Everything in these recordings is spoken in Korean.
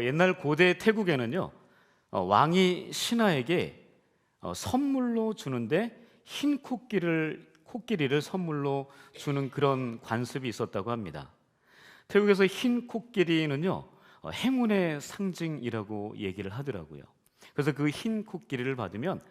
옛날 고대 태국에는요, 왕이 신하에게 선물로 주는데 흰 코끼리를 선물로 주는 그런 관습이 있었다고 합니다. 태국에서 흰 코끼리는요, 행운의 상징이라고 얘기를 하더라고요. 그래서 그 흰 코끼리를 받으면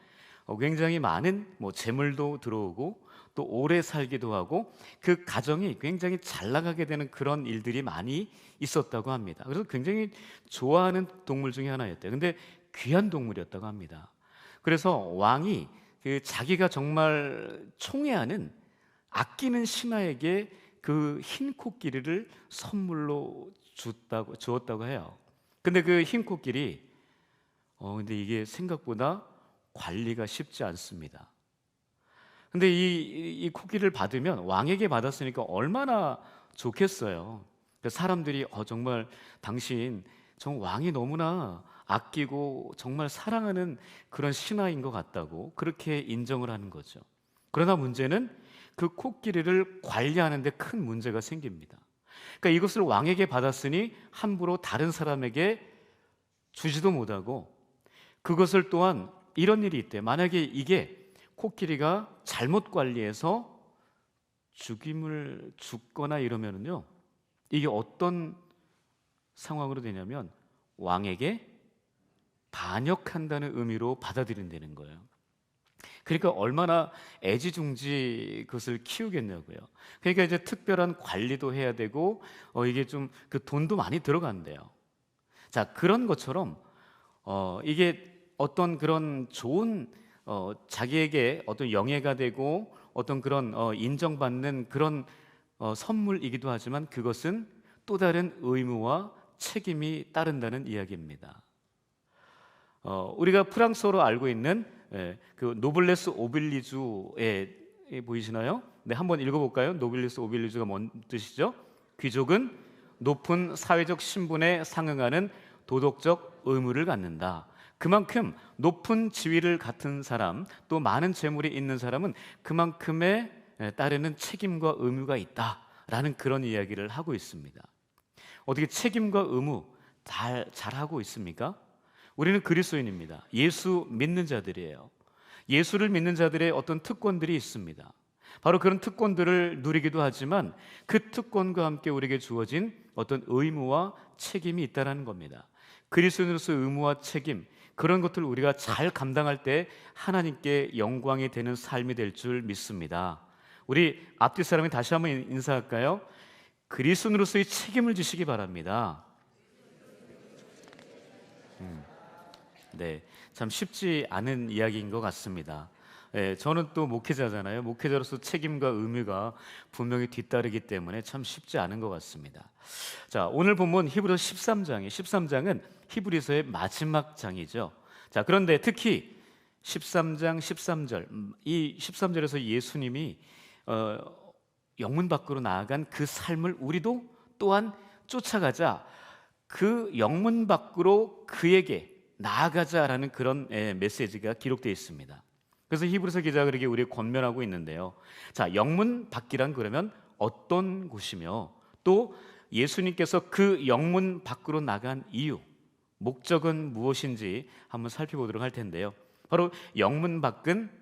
굉장히 많은 재물도 들어오고 또 오래 살기도 하고 그 가정이 굉장히 잘 나가게 되는 그런 일들이 많이 있었다고 합니다. 그래서 굉장히 좋아하는 동물 중에 하나였대요. 근데 귀한 동물이었다고 합니다. 그래서 왕이 자기가 정말 총애하는 아끼는 신하에게 그 흰 코끼리를 선물로 주었다고 해요. 근데 그 흰 코끼리 근데 이게 생각보다 관리가 쉽지 않습니다. 근데 이 쿠키를 받으면 왕에게 받았으니까 얼마나 좋겠어요. 그 사람들이 정말 당신 왕이 너무나 아끼고 정말 사랑하는 그런 신하인 것 같다고 그렇게 인정을 하는 거죠. 그러나 문제는 그 코끼리를 관리하는 데 큰 문제가 생깁니다. 그러니까 이것을 왕에게 받았으니 함부로 다른 사람에게 주지도 못하고, 그것을 또한 이런 일이 있대. 만약에 이게 코끼리가 잘못 관리해서 죽거나 이러면은요, 이게 어떤 상황으로 되냐면 왕에게 반역한다는 의미로 받아들인다는 거예요. 그러니까 얼마나 애지중지 그것을 키우겠냐고요. 그러니까 이제 특별한 관리도 해야 되고 이게 좀 그 돈도 많이 들어간대요. 자, 그런 것처럼 이게 어떤 그런 좋은 자기에게 어떤 영예가 되고 어떤 그런 인정받는 그런 선물이기도 하지만 그것은 또 다른 의무와 책임이 따른다는 이야기입니다. 우리가 프랑스어로 알고 있는 그 노블레스 오빌리주에 보이시나요? 네, 한번 읽어볼까요? 노블레스 오빌리주가 뭔 뜻이죠? 귀족은 높은 사회적 신분에 상응하는 도덕적 의무를 갖는다. 그만큼 높은 지위를 갖은 사람, 또 많은 재물이 있는 사람은 그만큼의 따르는 책임과 의무가 있다라는 그런 이야기를 하고 있습니다. 어떻게 책임과 의무 잘 하고 있습니까? 우리는 그리스도인입니다. 예수 믿는 자들이에요. 예수를 믿는 자들의 어떤 특권들이 있습니다. 바로 그런 특권들을 누리기도 하지만 그 특권과 함께 우리에게 주어진 어떤 의무와 책임이 있다는 겁니다. 그리스도인으로서의 의무와 책임, 그런 것들을 우리가 잘 감당할 때 하나님께 영광이 되는 삶이 될 줄 믿습니다. 우리 앞뒤 사람이 다시 한번 인사할까요? 그리스도인으로서의 책임을 지시기 바랍니다. 네, 참 쉽지 않은 이야기인 것 같습니다. 저는 또 목회자잖아요. 목회자로서 책임과 의무가 분명히 뒤따르기 때문에 참 쉽지 않은 것 같습니다. 자, 오늘 본문 히브리서 13장은 히브리서의 마지막 장이죠. 자, 그런데 특히 13장 13절, 이 13절에서 예수님이 영문 밖으로 나아간 그 삶을 우리도 또한 쫓아가자, 그 영문 밖으로 그에게 나아가자라는 그런 메시지가 기록되어 있습니다. 그래서 히브리서 기자가 그렇게 우리에게 권면하고 있는데요. 자, 영문 밖이란 그러면 어떤 곳이며 또 예수님께서 그 영문 밖으로 나간 이유, 목적은 무엇인지 한번 살펴보도록 할 텐데요. 바로 영문 밖은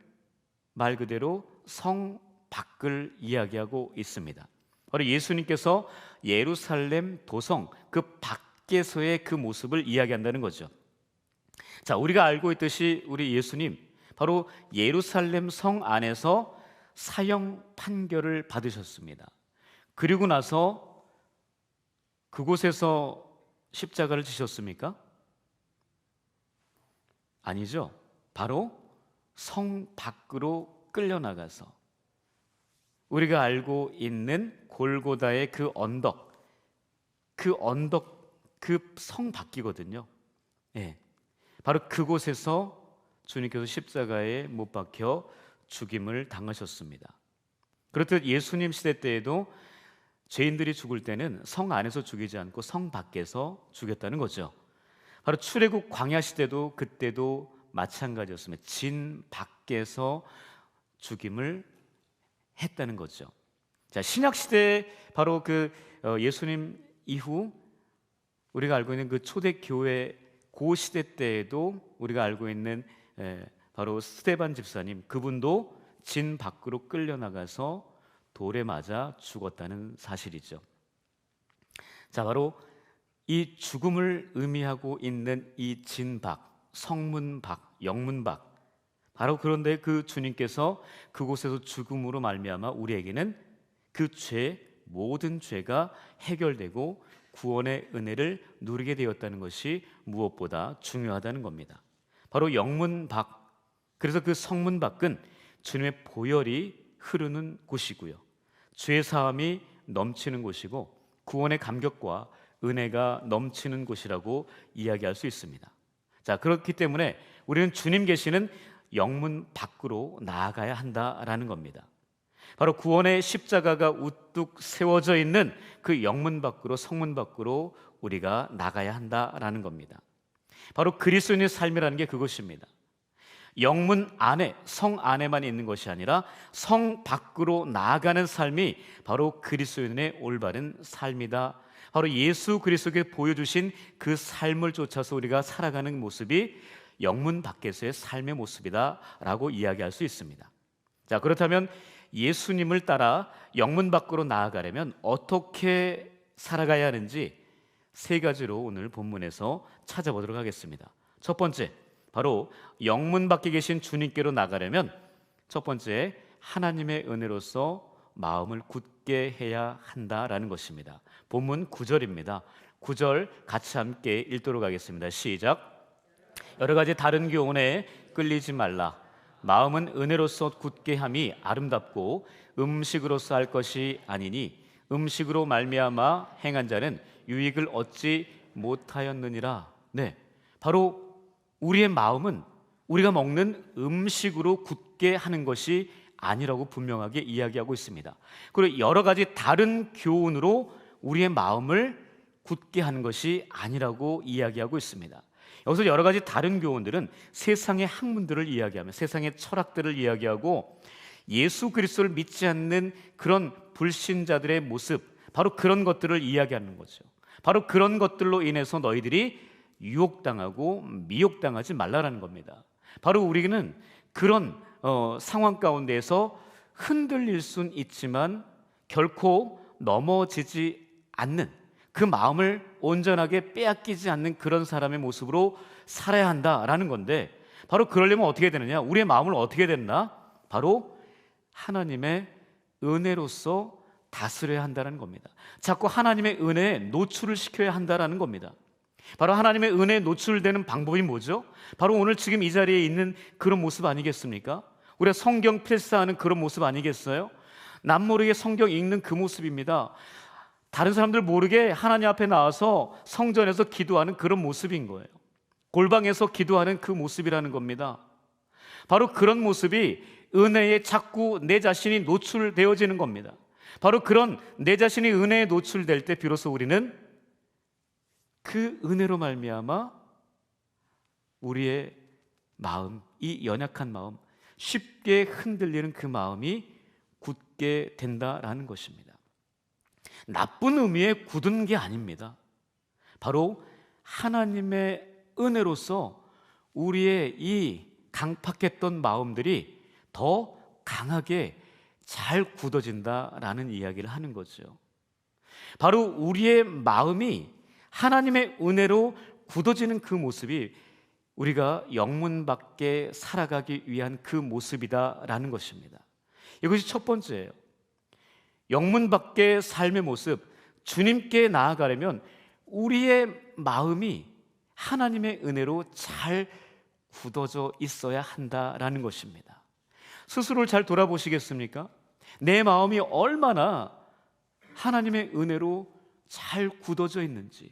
말 그대로 성 밖을 이야기하고 있습니다. 바로 예수님께서 예루살렘 도성 그 밖에서의 그 모습을 이야기한다는 거죠. 자, 우리가 알고 있듯이 우리 예수님 바로 예루살렘 성 안에서 사형 판결을 받으셨습니다. 그리고 나서 그곳에서 십자가를 지셨습니까? 아니죠. 바로 성 밖으로 끌려나가서 우리가 알고 있는 골고다의 그 언덕, 그 성 밖이거든요. 예. 바로 그곳에서 주님께서 십자가에 못 박혀 죽임을 당하셨습니다. 그렇듯 예수님 시대 때에도 죄인들이 죽을 때는 성 안에서 죽이지 않고 성 밖에서 죽였다는 거죠. 바로 출애굽 광야 시대도 그때도 마찬가지였습니다. 진 밖에서 죽임을 했다는 거죠. 자, 신약 시대에 바로 그 예수님 이후 우리가 알고 있는 그 초대교회 고 시대 때에도 우리가 알고 있는 바로 스데반 집사님, 그분도 진 밖으로 끌려나가서 돌에 맞아 죽었다는 사실이죠. 자, 바로 이 죽음을 의미하고 있는 이 진박, 성문박, 영문박, 바로 그런데 그 주님께서 그곳에서 죽음으로 말미암아 우리에게는 그 죄, 모든 죄가 해결되고 구원의 은혜를 누리게 되었다는 것이 무엇보다 중요하다는 겁니다. 바로 영문박, 그래서 그 성문밖은 주님의 보혈이 흐르는 곳이고요, 죄 사함이 넘치는 곳이고 구원의 감격과 은혜가 넘치는 곳이라고 이야기할 수 있습니다. 자, 그렇기 때문에 우리는 주님 계시는 영문 밖으로 나아가야 한다라는 겁니다. 바로 구원의 십자가가 우뚝 세워져 있는 그 영문 밖으로, 성문 밖으로 우리가 나가야 한다라는 겁니다. 바로 그리스도인의 삶이라는 게 그것입니다. 영문 안에, 성 안에만 있는 것이 아니라 성 밖으로 나아가는 삶이 바로 그리스도인의 올바른 삶이다. 바로 예수 그리스도께 보여주신 그 삶을 쫓아서 우리가 살아가는 모습이 영문 밖에서의 삶의 모습이다 라고 이야기할 수 있습니다. 자, 그렇다면 예수님을 따라 영문 밖으로 나아가려면 어떻게 살아가야 하는지 세 가지로 오늘 본문에서 찾아보도록 하겠습니다. 첫 번째, 바로 영문 밖에 계신 주님께로 나가려면 첫 번째, 하나님의 은혜로서 마음을 굳게 해야 한다라는 것입니다. 본문 9절입니다. 9절 같이 함께 읽도록 하겠습니다. 시작. 여러 가지 다른 교훈에 끌리지 말라. 마음은 은혜로서 굳게 함이 아름답고 음식으로서 할 것이 아니니 음식으로 말미암아 행한 자는 유익을 얻지 못하였느니라. 네, 바로 우리의 마음은 우리가 먹는 음식으로 굳게 하는 것이 아니라고 분명하게 이야기하고 있습니다. 그리고 여러 가지 다른 교훈으로 우리의 마음을 굳게 하는 것이 아니라고 이야기하고 있습니다. 여기서 여러 가지 다른 교훈들은 세상의 학문들을 이야기하며 세상의 철학들을 이야기하고 예수 그리스도를 믿지 않는 그런 불신자들의 모습, 바로 그런 것들을 이야기하는 거죠. 바로 그런 것들로 인해서 너희들이 유혹당하고 미혹당하지 말라라는 겁니다. 바로 우리는 그런 상황 가운데에서 흔들릴 수는 있지만 결코 넘어지지 않는, 그 마음을 온전하게 빼앗기지 않는 그런 사람의 모습으로 살아야 한다라는 건데, 바로 그러려면 어떻게 되느냐? 우리의 마음을 어떻게 됐나? 바로 하나님의 은혜로서 다스려야 한다는 겁니다. 자꾸 하나님의 은혜에 노출을 시켜야 한다는 겁니다. 바로 하나님의 은혜에 노출되는 방법이 뭐죠? 바로 오늘 지금 이 자리에 있는 그런 모습 아니겠습니까? 우리가 성경 필사하는 그런 모습 아니겠어요? 남모르게 성경 읽는 그 모습입니다. 다른 사람들 모르게 하나님 앞에 나와서 성전에서 기도하는 그런 모습인 거예요. 골방에서 기도하는 그 모습이라는 겁니다. 바로 그런 모습이 은혜에 자꾸 내 자신이 노출되어지는 겁니다. 바로 그런 내 자신이 은혜에 노출될 때 비로소 우리는 그 은혜로 말미암아 우리의 마음, 이 연약한 마음, 쉽게 흔들리는 그 마음이 굳게 된다라는 것입니다. 나쁜 의미의 굳은 게 아닙니다. 바로 하나님의 은혜로서 우리의 이 강팍했던 마음들이 더 강하게 잘 굳어진다라는 이야기를 하는 거죠. 바로 우리의 마음이 하나님의 은혜로 굳어지는 그 모습이 우리가 영문 밖에 살아가기 위한 그 모습이다라는 것입니다. 이것이 첫 번째예요. 영문 밖의 삶의 모습, 주님께 나아가려면 우리의 마음이 하나님의 은혜로 잘 굳어져 있어야 한다라는 것입니다. 스스로를 잘 돌아보시겠습니까? 내 마음이 얼마나 하나님의 은혜로 잘 굳어져 있는지,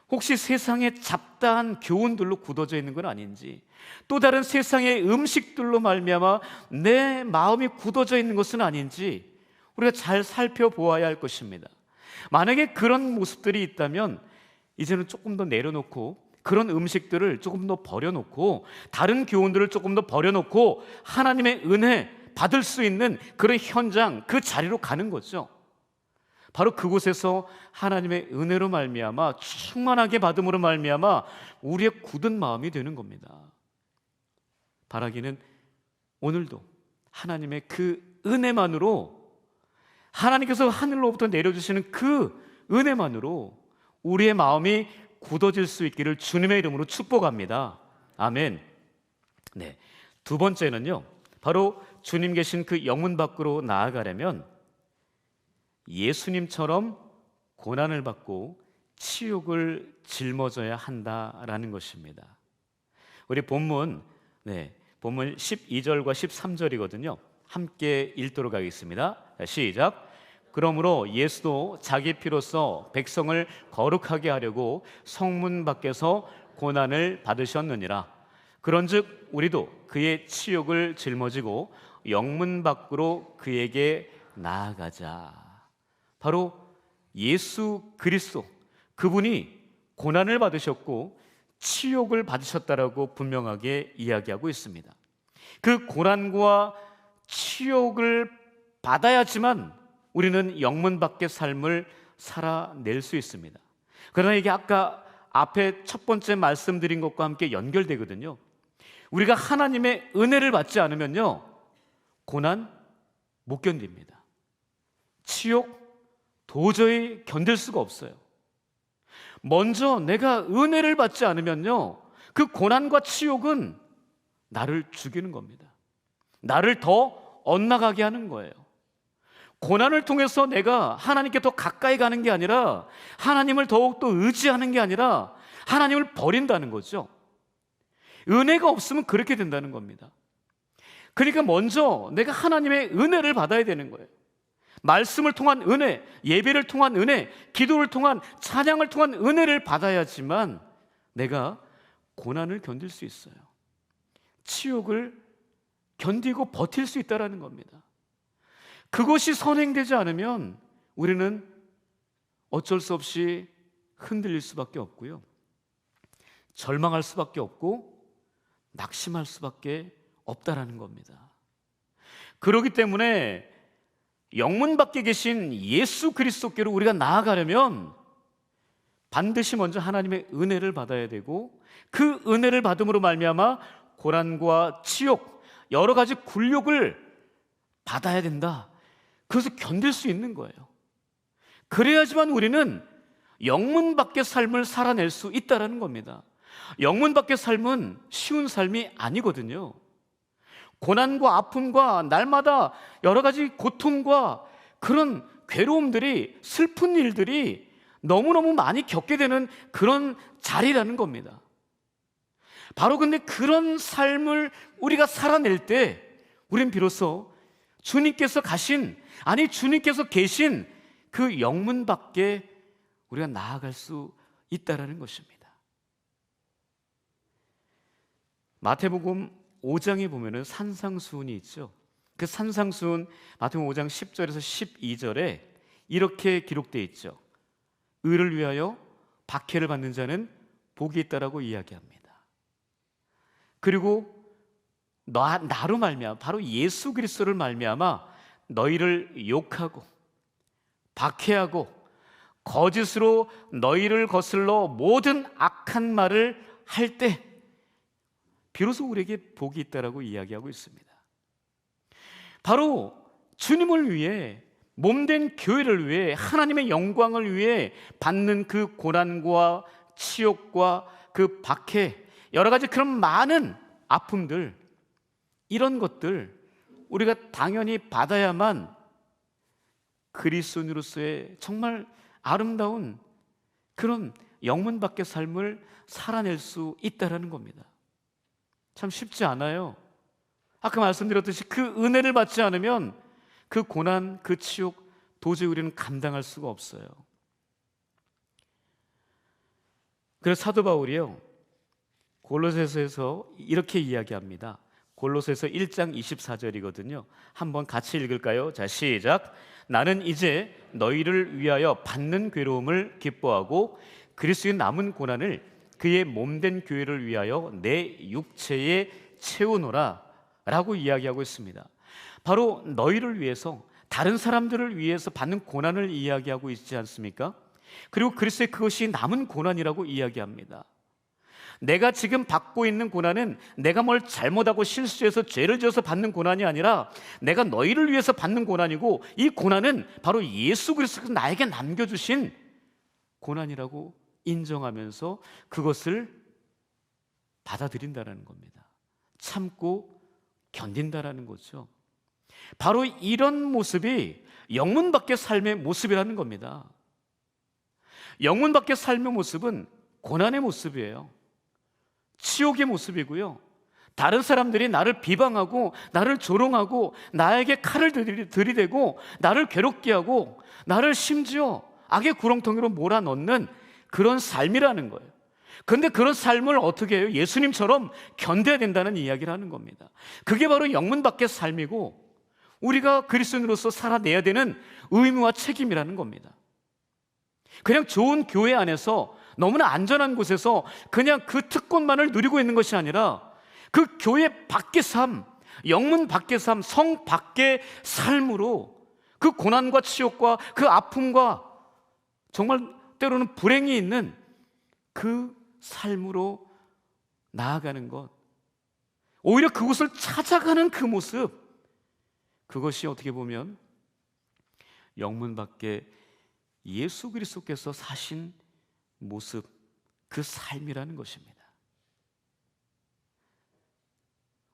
혹시 세상의 잡다한 교훈들로 굳어져 있는 건 아닌지, 또 다른 세상의 음식들로 말미암아 내 마음이 굳어져 있는 것은 아닌지 우리가 잘 살펴보아야 할 것입니다. 만약에 그런 모습들이 있다면 이제는 조금 더 내려놓고, 그런 음식들을 조금 더 버려놓고, 다른 교훈들을 조금 더 버려놓고 하나님의 은혜 받을 수 있는 그런 현장, 그 자리로 가는 거죠. 바로 그곳에서 하나님의 은혜로 말미암아 충만하게 받음으로 말미암아 우리의 굳은 마음이 되는 겁니다. 바라기는 오늘도 하나님의 그 은혜만으로, 하나님께서 하늘로부터 내려주시는 그 은혜만으로 우리의 마음이 굳어질 수 있기를 주님의 이름으로 축복합니다. 아멘. 네, 두 번째는요, 바로 주님 계신 그 영문 밖으로 나아가려면 예수님처럼 고난을 받고 치욕을 짊어져야 한다라는 것입니다. 우리 본문 12절과 13절이거든요. 함께 읽도록 하겠습니다. 시작. 그러므로 예수도 자기 피로써 백성을 거룩하게 하려고 성문 밖에서 고난을 받으셨느니라. 그런즉 우리도 그의 치욕을 짊어지고 영문 밖으로 그에게 나아가자. 바로 예수 그리스도, 그분이 고난을 받으셨고 치욕을 받으셨다라고 분명하게 이야기하고 있습니다. 그 고난과 치욕을 받아야지만 우리는 영문 밖의 삶을 살아낼 수 있습니다. 그러나 이게 아까 앞에 첫 번째 말씀드린 것과 함께 연결되거든요. 우리가 하나님의 은혜를 받지 않으면요, 고난 못 견딥니다. 치욕 도저히 견딜 수가 없어요. 먼저 내가 은혜를 받지 않으면요, 그 고난과 치욕은 나를 죽이는 겁니다. 나를 더 엇나가게 하는 거예요. 고난을 통해서 내가 하나님께 더 가까이 가는 게 아니라, 하나님을 더욱더 의지하는 게 아니라 하나님을 버린다는 거죠. 은혜가 없으면 그렇게 된다는 겁니다. 그러니까 먼저 내가 하나님의 은혜를 받아야 되는 거예요. 말씀을 통한 은혜, 예배를 통한 은혜, 기도를 통한, 찬양을 통한 은혜를 받아야지만 내가 고난을 견딜 수 있어요. 치욕을 견디고 버틸 수 있다는 겁니다. 그것이 선행되지 않으면 우리는 어쩔 수 없이 흔들릴 수밖에 없고요, 절망할 수밖에 없고 낙심할 수밖에 없다라는 겁니다. 그렇기 때문에 영문 밖에 계신 예수 그리스도께로 우리가 나아가려면 반드시 먼저 하나님의 은혜를 받아야 되고, 그 은혜를 받음으로 말미암아 고난과 치욕, 여러 가지 굴욕을 받아야 된다. 그래서 견딜 수 있는 거예요. 그래야지만 우리는 영문 밖의 삶을 살아낼 수 있다는 겁니다. 영문 밖의 삶은 쉬운 삶이 아니거든요. 고난과 아픔과 날마다 여러 가지 고통과 그런 괴로움들이, 슬픈 일들이 너무너무 많이 겪게 되는 그런 자리라는 겁니다. 바로 근데 그런 삶을 우리가 살아낼 때 우린 비로소 주님께서 가신, 아니 주님께서 계신 그 영문 밖에 우리가 나아갈 수 있다는 것입니다. 마태복음 5장에 보면은 산상수훈이 있죠. 그 산상수훈 마태복음 5장 10절에서 12절에 이렇게 기록되어 있죠. 의를 위하여 박해를 받는 자는 복이 있다라고 이야기합니다. 그리고 나로 말미암아, 바로 예수 그리스도를 말미암아 너희를 욕하고 박해하고 거짓으로 너희를 거슬러 모든 악한 말을 할 때 비로소 우리에게 복이 있다라고 이야기하고 있습니다. 바로 주님을 위해, 몸된 교회를 위해, 하나님의 영광을 위해 받는 그 고난과 치욕과 그 박해, 여러 가지 그런 많은 아픔들, 이런 것들 우리가 당연히 받아야만 그리스도인으로서의 정말 아름다운 그런 영문 밖의 삶을 살아낼 수 있다는 겁니다. 참 쉽지 않아요. 아까 말씀드렸듯이 그 은혜를 받지 않으면 그 고난, 그 치욕 도저히 우리는 감당할 수가 없어요. 그래서 사도 바울이요, 골로새서에서 이렇게 이야기합니다. 골로새서 1장 24절이거든요. 한번 같이 읽을까요? 자, 시작. 나는 이제 너희를 위하여 받는 괴로움을 기뻐하고 그리스도의 남은 고난을 그의 몸된 교회를 위하여 내 육체에 채우노라 라고 이야기하고 있습니다. 바로 너희를 위해서, 다른 사람들을 위해서 받는 고난을 이야기하고 있지 않습니까? 그리고 글쎄 그것이 남은 고난이라고 이야기합니다. 내가 지금 받고 있는 고난은 내가 뭘 잘못하고 실수해서 죄를 지어서 받는 고난이 아니라 내가 너희를 위해서 받는 고난이고, 이 고난은 바로 예수 그리스도께서 나에게 남겨주신 고난이라고 인정하면서 그것을 받아들인다는 겁니다. 참고 견딘다라는 거죠. 바로 이런 모습이 영문 밖의 삶의 모습이라는 겁니다. 영문 밖의 삶의 모습은 고난의 모습이에요. 치욕의 모습이고요. 다른 사람들이 나를 비방하고 나를 조롱하고 나에게 칼을 들이대고 나를 괴롭게 하고 나를 심지어 악의 구렁텅이로 몰아넣는 그런 삶이라는 거예요. 그런데 그런 삶을 어떻게 해요? 예수님처럼 견뎌야 된다는 이야기를 하는 겁니다. 그게 바로 영문 밖의 삶이고 우리가 그리스도인으로서 살아내야 되는 의무와 책임이라는 겁니다. 그냥 좋은 교회 안에서 너무나 안전한 곳에서 그냥 그 특권만을 누리고 있는 것이 아니라 그 교회 밖의 삶, 영문 밖의 삶, 성 밖의 삶으로 그 고난과 치욕과 그 아픔과 정말 때로는 불행이 있는 그 삶으로 나아가는 것, 오히려 그곳을 찾아가는 그 모습, 그것이 어떻게 보면 영문 밖에 예수 그리스도께서 사신 모습, 그 삶이라는 것입니다.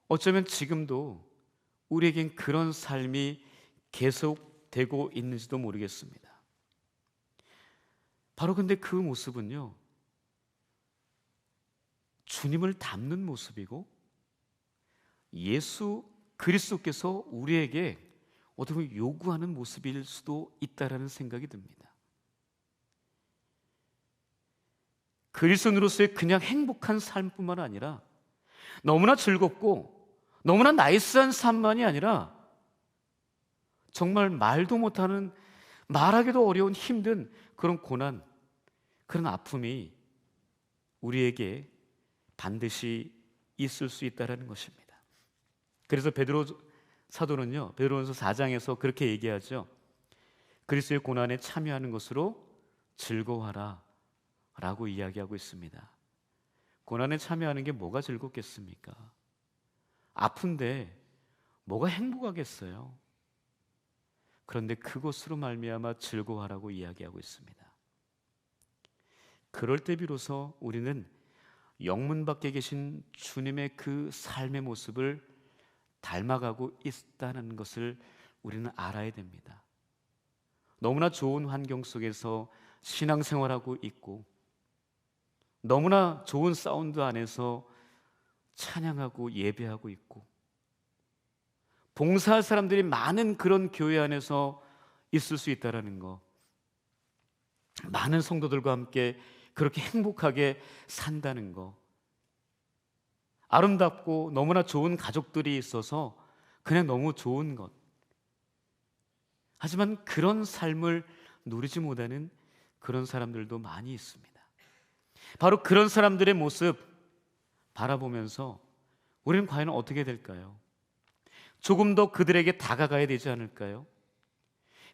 어쩌면 지금도 우리에겐 그런 삶이 계속되고 있는지도 모르겠습니다. 바로 근데 그 모습은요, 주님을 닮는 모습이고 예수 그리스도께서 우리에게 어떻게 보면 요구하는 모습일 수도 있다라는 생각이 듭니다. 그리스도인으로서의 그냥 행복한 삶뿐만 아니라 너무나 즐겁고 너무나 나이스한 삶만이 아니라 정말 말도 못하는, 말하기도 어려운 힘든 그런 고난, 그런 아픔이 우리에게 반드시 있을 수 있다는 것입니다. 그래서 베드로 사도는요, 베드로전서 4장에서 그렇게 얘기하죠. 그리스도의 고난에 참여하는 것으로 즐거워하라 라고 이야기하고 있습니다. 고난에 참여하는 게 뭐가 즐겁겠습니까? 아픈데 뭐가 행복하겠어요? 그런데 그것으로 말미암아 즐거워하라고 이야기하고 있습니다. 그럴 때 비로소 우리는 영문 밖에 계신 주님의 그 삶의 모습을 닮아가고 있다는 것을 우리는 알아야 됩니다. 너무나 좋은 환경 속에서 신앙생활하고 있고 너무나 좋은 사운드 안에서 찬양하고 예배하고 있고 봉사할 사람들이 많은 그런 교회 안에서 있을 수 있다는 거, 많은 성도들과 함께 그렇게 행복하게 산다는 거, 아름답고 너무나 좋은 가족들이 있어서 그냥 너무 좋은 것. 하지만 그런 삶을 누리지 못하는 그런 사람들도 많이 있습니다. 바로 그런 사람들의 모습 바라보면서 우리는 과연 어떻게 될까요? 조금 더 그들에게 다가가야 되지 않을까요?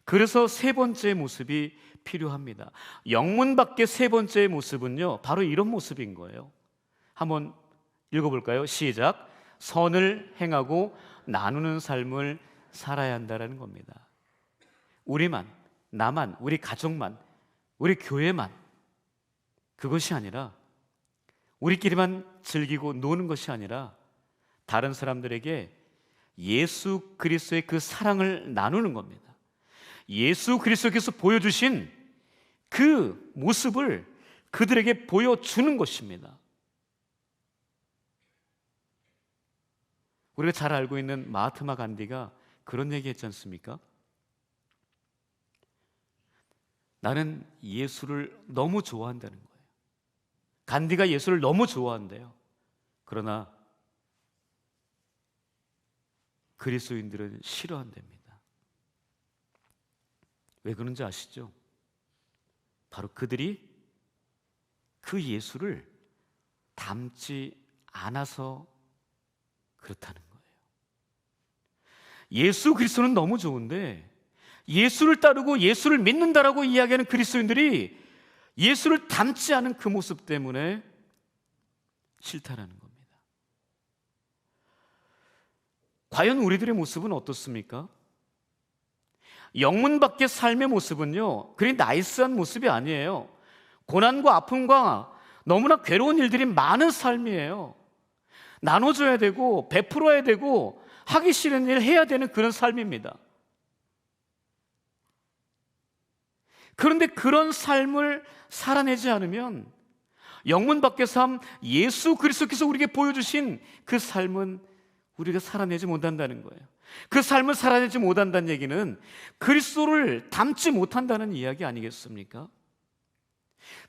그래서 세 번째 모습이 필요합니다. 영문 밖의 세 번째 모습은요, 바로 이런 모습인 거예요. 한번 읽어볼까요? 시작. 선을 행하고 나누는 삶을 살아야 한다는 겁니다. 우리만, 나만, 우리 가족만, 우리 교회만, 그것이 아니라 우리끼리만 즐기고 노는 것이 아니라 다른 사람들에게 예수 그리스도의 그 사랑을 나누는 겁니다. 예수 그리스도께서 보여주신 그 모습을 그들에게 보여주는 것입니다. 우리가 잘 알고 있는 마하트마 간디가 그런 얘기 했지 않습니까? 나는 예수를 너무 좋아한다는 거예요. 간디가 예수를 너무 좋아한대요. 그러나 그리스도인들은 싫어한답니다. 왜 그런지 아시죠? 바로 그들이 그 예수를 닮지 않아서 그렇다는 거예요. 예수 그리스도는 너무 좋은데 예수를 따르고 예수를 믿는다라고 이야기하는 그리스도인들이 예수를 닮지 않은 그 모습 때문에 싫다라는 겁니다. 과연 우리들의 모습은 어떻습니까? 영문 밖의 삶의 모습은요, 그리 나이스한 모습이 아니에요. 고난과 아픔과 너무나 괴로운 일들이 많은 삶이에요. 나눠줘야 되고 베풀어야 되고 하기 싫은 일 해야 되는 그런 삶입니다. 그런데 그런 삶을 살아내지 않으면 영문 밖의 삶, 예수 그리스도께서 우리에게 보여주신 그 삶은 우리가 살아내지 못한다는 거예요. 그 삶을 살아내지 못한다는 얘기는 그리스도를 닮지 못한다는 이야기 아니겠습니까?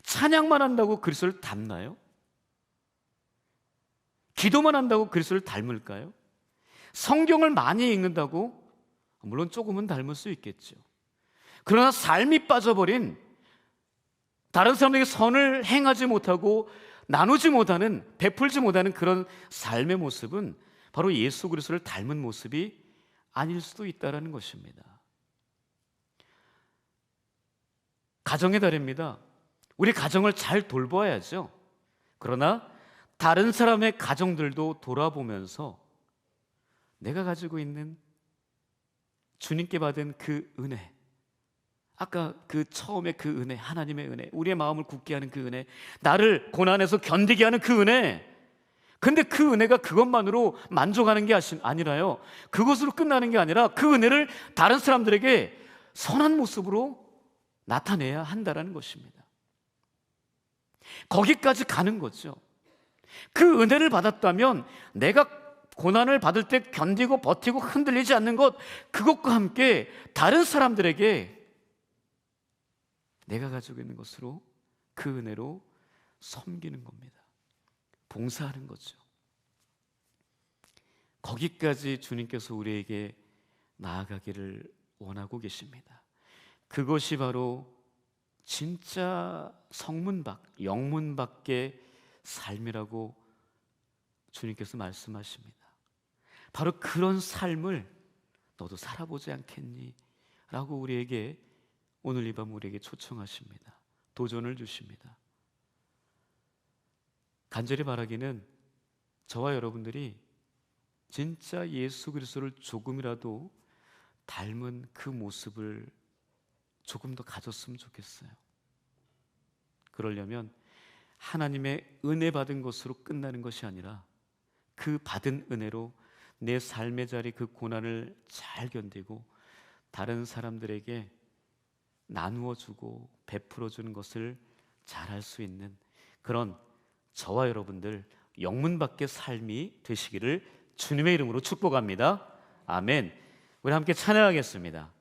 찬양만 한다고 그리스도를 닮나요? 기도만 한다고 그리스도를 닮을까요? 성경을 많이 읽는다고? 물론 조금은 닮을 수 있겠죠. 그러나 삶이 빠져버린, 다른 사람에게 선을 행하지 못하고 나누지 못하는, 베풀지 못하는 그런 삶의 모습은 바로 예수 그리스도를 닮은 모습이 아닐 수도 있다는 것입니다. 가정의 달입니다. 우리 가정을 잘 돌봐야죠. 그러나 다른 사람의 가정들도 돌아보면서 내가 가지고 있는 주님께 받은 그 은혜, 아까 그 처음에 그 은혜, 하나님의 은혜, 우리의 마음을 굳게 하는 그 은혜, 나를 고난에서 견디게 하는 그 은혜, 근데 그 은혜가 그것만으로 만족하는 게 아니라요, 그것으로 끝나는 게 아니라 그 은혜를 다른 사람들에게 선한 모습으로 나타내야 한다는 것입니다. 거기까지 가는 거죠. 그 은혜를 받았다면 내가 고난을 받을 때 견디고 버티고 흔들리지 않는 것, 그것과 함께 다른 사람들에게 내가 가지고 있는 것으로, 그 은혜로 섬기는 겁니다. 봉사하는 거죠. 거기까지 주님께서 우리에게 나아가기를 원하고 계십니다. 그것이 바로 진짜 성문 밖, 영문 밖의 삶이라고 주님께서 말씀하십니다. 바로 그런 삶을 너도 살아보지 않겠니? 라고 우리에게 오늘 이 밤 우리에게 초청하십니다. 도전을 주십니다. 간절히 바라기는 저와 여러분들이 진짜 예수 그리스도를 조금이라도 닮은 그 모습을 조금 더 가졌으면 좋겠어요. 그러려면 하나님의 은혜 받은 것으로 끝나는 것이 아니라 그 받은 은혜로 내 삶의 자리, 그 고난을 잘 견디고 다른 사람들에게 나누어 주고 베풀어 주는 것을 잘할 수 있는 그런 저와 여러분들 영문 밖의 삶이 되시기를 주님의 이름으로 축복합니다. 아멘. 우리 함께 찬양하겠습니다.